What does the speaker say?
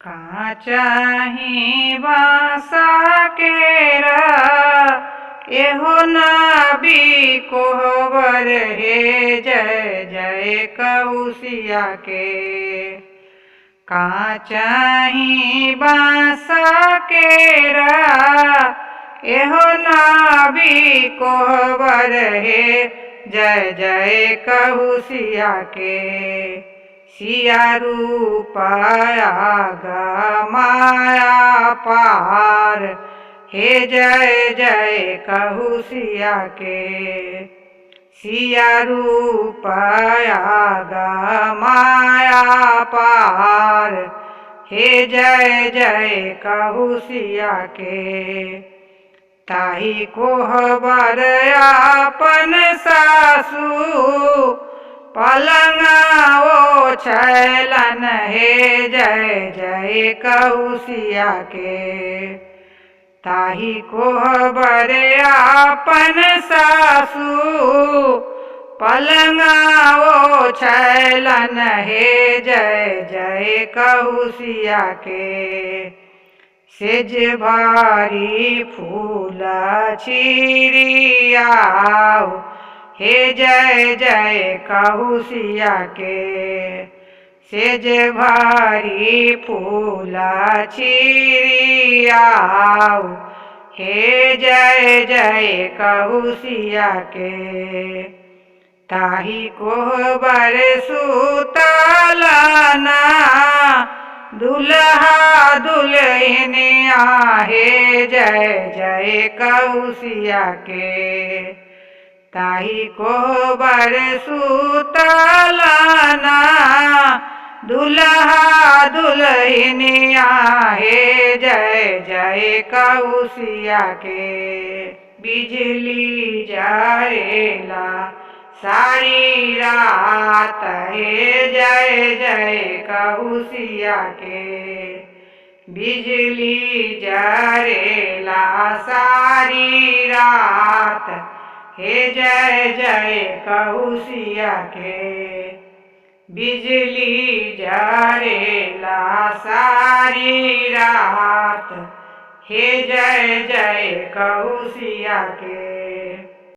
कहाँ चाही बासा केरा एहो नबी कोहबर हे जय जय कौशिया के। कहाँ चाही बासा केरा एहो नबी कोहबर हे जय जय कौशिया के। सिया रूपया गमाया पार हे जय जय कौशिया के। सिया रूपया गमाया पार हे जय जय कौशिया के। ताही कोहबर आपन सासू पलंगा ओ छैलन हे जय जय कौशिया के। ताही कोहबर आपन सासू पलंगा ओ छैलन हे जय जय कौशिया के। सेज भारी फूल छिरियाओ हे जय जय कौशिया के। सेज भारी फूल छिरियाओ हे जय जय कौशिया के। ताही कोहबर सुतलना दुल्हा दुल्हनिया हे जय जय कौशिया के। ताही कोहबर सुतलना दुल्हा दुल्हनिया हे जय जय कौशिया के। बिजली जरेला सारी रात हे जय जय कौशिया के। बिजली जरेला सारी रात हे जय जय कौशिया के। बिजली जरेला सारी रात हे जय जय कौशिया के।